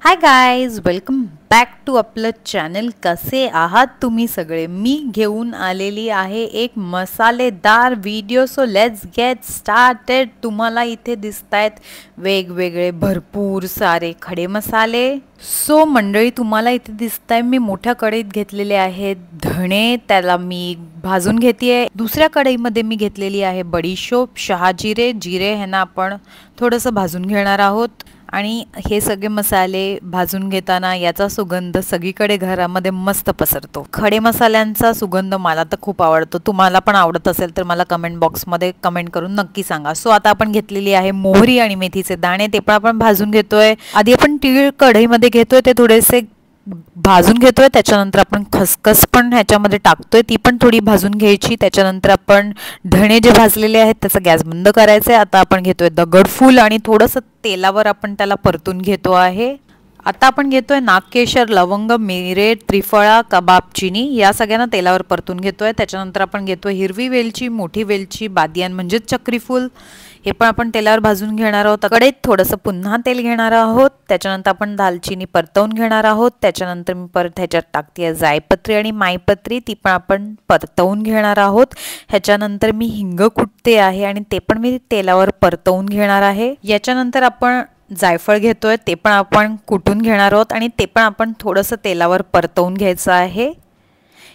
High guys, welcome back to आपलं channel. कसे आहात तुम्ही सगळे? मी घेऊन आलेली आहे एक मसालेदार video. So let's get started. तुम्हाला इथे दिसतायत वेगवेगळे भरपूर सारे खडे मसाले. सो मंडळी, तुम्हाला इथे दिसताय मी मोठ्या कढईत घेतलेले आहेत धणे, त्याला मी भाजून घेतेय. दुसऱ्या कढईमध्ये मी घेतलेली आहे बडीशोप, शहाजिरे, जिरे ह्यांना आपण थोडंसं भाजून घेणार आहोत. आणि हे सगळे मसाले भाजून घेताना याचा सुगंध सगळीकडे घरामध्ये मस्त पसरतो. खडे मसाल्यांचा सुगंध मला तर खूप आवडतो. तुम्हाला पण आवडत असेल तर मला कमेंट बॉक्समध्ये कमेंट करून नक्की सांगा. सो आता आपण घेतलेली आहे मोहरी आणि मेथीचे दाणे, ते पण आपण भाजून घेतोय. आधी आपण तीळ कढईमध्ये घेतोय, ते थोडेसे भाजून घेतोय. त्याच्यानंतर आपण खसखस पण ह्याच्यामध्ये टाकतोय, ती पण थोडी भाजून घ्यायची. त्याच्यानंतर आपण धणे जे भाजलेले आहेत त्याचा गॅस बंद करायचा आहे. आता आपण घेतोय दगडफूल आणि थोडंसं तेलावर आपण त्याला परतून घेतो आहे. आता आपण घेतोय नागकेशर, लवंग, मिरे, त्रिफळा, कबाबचिनी या सगळ्यांना तेलावर परतून घेतोय. त्याच्यानंतर आपण घेतोय हिरवी वेलची, मोठी वेलची, बादियान म्हणजेच चक्रीफूल, हे पण आपण तेलावर भाजून घेणार आहोत. कढईत थोडंसं पुन्हा तेल घेणार आहोत. त्याच्यानंतर आपण दालचिनी परतवून घेणार आहोत. त्याच्यानंतर मी परत ह्याच्यात टाकते जायपत्री आणि माईपत्री, ती पण आपण परतवून घेणार आहोत. ह्याच्यानंतर मी हिंग कुटते आहे आणि ते पण मी तेलावर परतवून घेणार आहे. याच्यानंतर आपण जायफळ घेतोय, ते पण आपण कुटून घेणार आहोत आणि ते पण आपण थोडंसं तेलावर परतवून घ्यायचं आहे.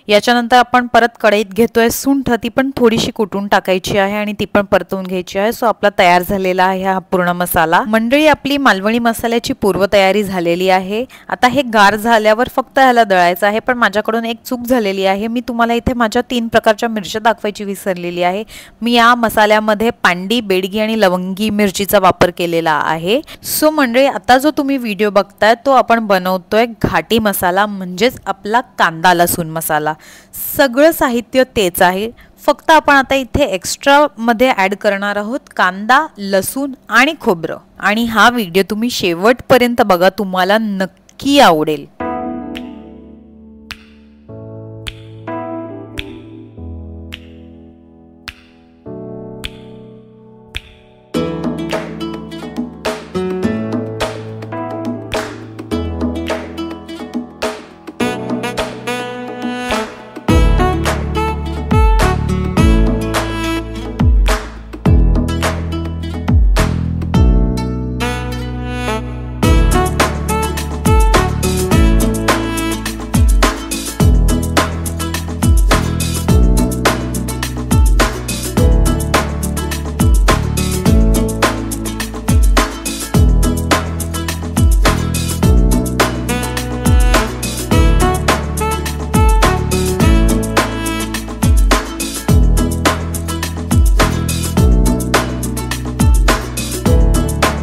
याच्यानंतर आपण परत कढईत घेतोय सुंठ, ती पण थोडीशी कुटून टाकायची आहे आणि ती पण परतवून घ्यायची आहे. सो आपला तयार झालेला आहे हा पूर्ण मसाला. मंडळी, आपली मालवणी मसाल्याची पूर्वतयारी झालेली आहे. आता हे गार झाल्यावर फक्त ह्याला दळायचं आहे. पण माझ्याकडून एक चूक झालेली आहे. मी तुम्हाला इथे माझ्या 3 प्रकारच्या मिरच्या दाखवायची विसरलेली आहे. मी या मसाल्यामध्ये पांडी, बेडगी आणि लवंगी मिरचीचा वापर केलेला आहे. सो मंडळी, आता जो तुम्ही व्हिडिओ बघताय तो आपण बनवतोय घाटी मसाला, म्हणजेच आपला कांदा लसूण मसाला. सगळं साहित्य तेच आहे, फक्त आपण आता इथे एक्स्ट्रा मध्ये ऍड करणार आहोत कांदा, लसूण आणि खोबरं. आणि हा व्हिडिओ तुम्ही शेवटपर्यंत बघा, तुम्हाला नक्की आवडेल.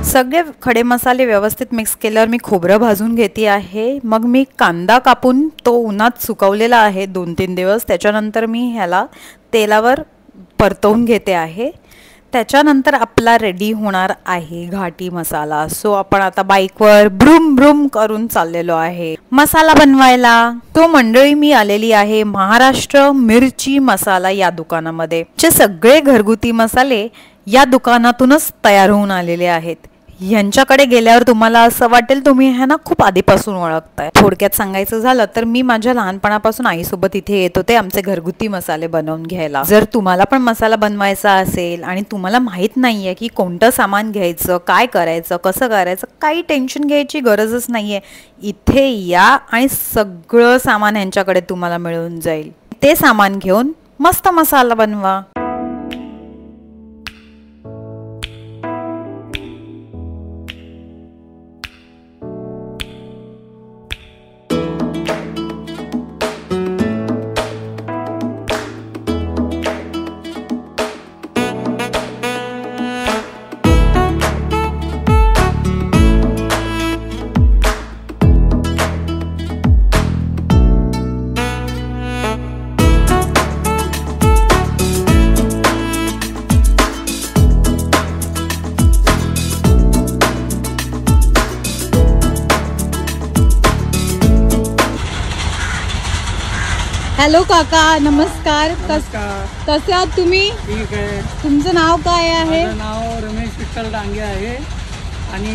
सगळे खडे मसाले व्यवस्थित मिक्स केल्यावर मी खोबरं भाजून घेते आहे. मग मी कांदा कापून तो उन्हात सुकवलेला आहे 2-3 दिवस. त्याच्यानंतर मी ह्याला तेलावर परतवून घेते आहे. त्याच्यानंतर आपला रेडी होणार आहे घाटी मसाला. सो आपण आता बाईकवर ब्रूम ब्रूम करून चाललेलो आहे मसाला बनवायला. तो मंडळी, मी आलेली आहे महाराष्ट्र मिरची मसाला या दुकानामध्ये. जे सगळे घरगुती मसाले या दुकानातूनच तयार होऊन आलेले आहेत. यांच्याकडे गेल्यावर तुम्हाला असं वाटेल तुम्ही ह्यांना खूप आधीपासून ओळखताय. थोडक्यात सांगायचं झालं तर मी माझ्या लहानपणापासून आईसोबत इथे येत होते आमचे घरगुती मसाले बनवून घ्यायला. जर तुम्हाला पण मसाला बनवायचा असेल आणि तुम्हाला माहित नाहीये की कोणतं सामान घ्यायचं, काय करायचं, कसं करायचं, काही टेन्शन घ्यायची गरजच नाहीये. इथे या आणि सगळं सामान यांच्याकडे तुम्हाला मिळून जाईल. ते सामान घेऊन मस्त मसाला बनवा. हॅलो काका, नमस्कार. कसे आहात तुम्ही? ठीक आहे. तुमचं नाव काय आहे? माझं नाव रमेश विठ्ठल डांगे आहे. आणि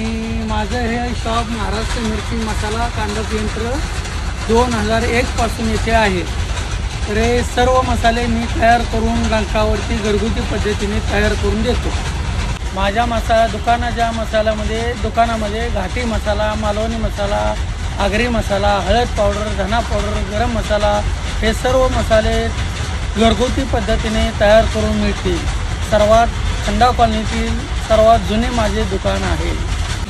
माझं हे शॉप महाराष्ट्र मिरची मसाला कांदा यंत्र 2001 पासून येथे आहे. तर हे सर्व मसाले मी तयार करून रंकावरती घरगुती पद्धतीने तयार करून देतो. माझ्या दुकानामध्ये घाटी मसाला, मालवणी मसाला, आगरी मसाला, हळद पावडर, धना पावडर, गरम मसाला हे सर्व मसाले घरगुती पद्धतीने तयार करून मिळतील. सर्वात खंडाव कॉलनीतील सर्वात जुने माझे दुकान आहे.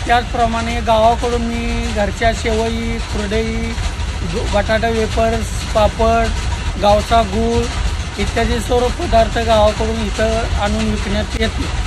त्याचप्रमाणे गावाकडून मी घरच्या शेवई, कुरडई, बटाटा वेफर्स, पापड, गावचा गूळ इत्यादी सर्व पदार्थ गावाकडून इथं आणून विकण्यात येते.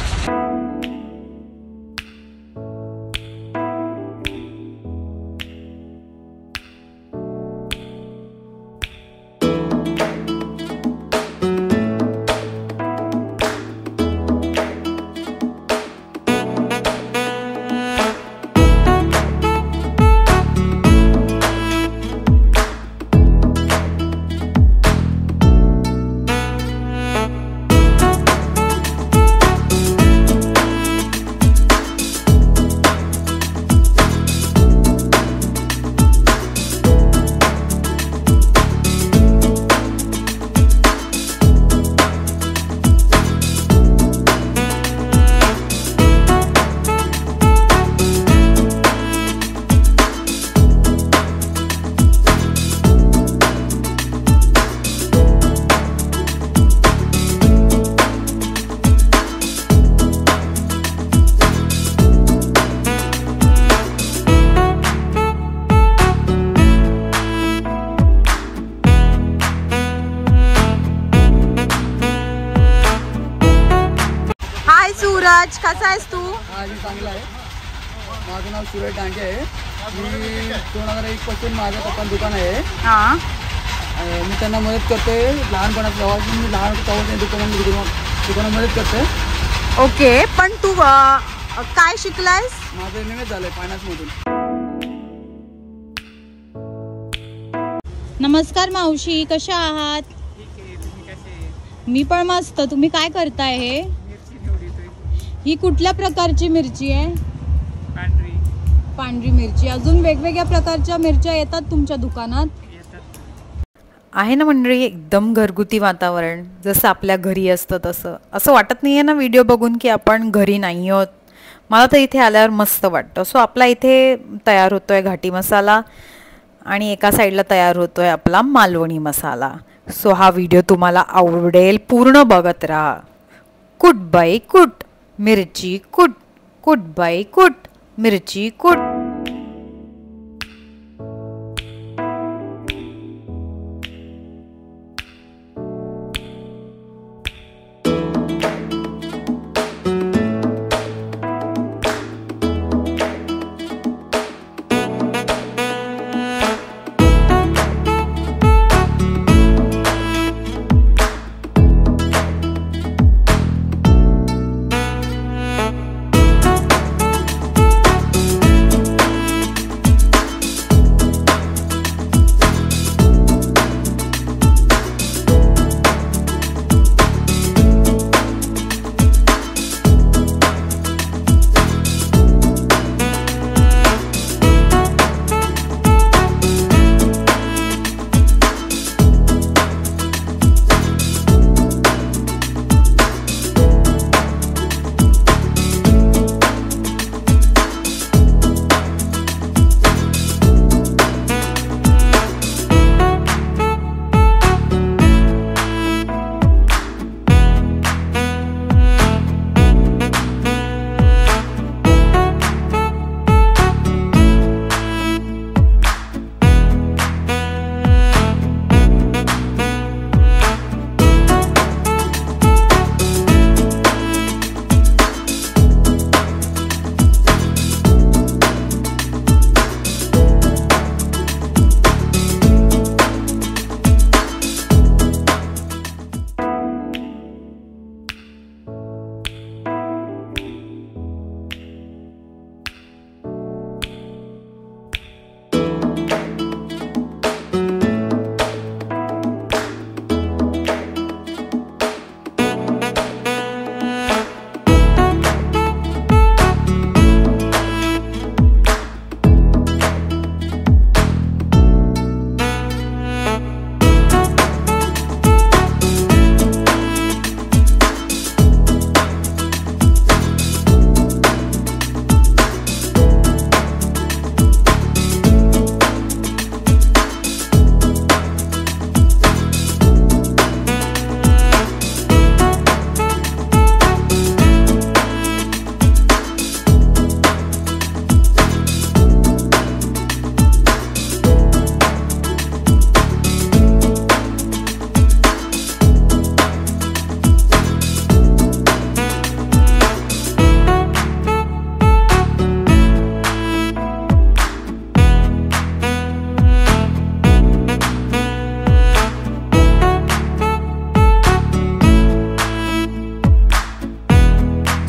सूरज, कसा आहेस तू? मी चांगला आहे. माझं नाव सूरज डांगे आहे. मी 2001 पासून माझं पण दुकान आहे. मी त्यांना मदत करते. लहानपणात जेव्हापासून मी लहान दुकानात मदत करते. ओके, पण तू काय शिकलायस? माझं MA झालंय फायनान्समधून. नमस्कार मावशी, कशा आहात? मी पण मस्त. तुम्ही काय करताय? हे ही कुठल्या प्रकारची मिरची आहे? पांढरी मिरची. अजून वेगवेगळ्या प्रकारच्या मिरच्या येतात तुमच्या दुकानात? आहे ना मंडळी, एकदम घरगुती वातावरण, जसं आपल्या घरी असतं तसं. असं वाटत नाही आहे ना व्हिडिओ बघून की आपण घरी नाही आहोत. मला तर इथे आल्यावर मस्त वाटतं. सो आपला इथे तयार होतोय घाटी मसाला आणि एका साईडला तयार होतोय आपला मालवणी मसाला. सो हा व्हिडिओ तुम्हाला आवडेल, पूर्ण बघत राहा. कुट बाई कुट मिरची कुट, कुट बाई कुट मिरची कुट.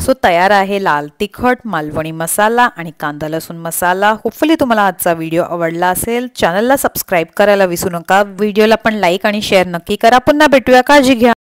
सो तयार आहे लाल तिखट, मालवणी मसाला आणि कांदा लसूण मसाला. होपफुली तुम्हाला आजचा व्हिडिओ आवडला असेल. चॅनलला सबस्क्राईब करायला विसरू नका. व्हिडिओला पण लाईक आणि शेअर नक्की करा. पुन्हा भेटूया. काळजी घ्या.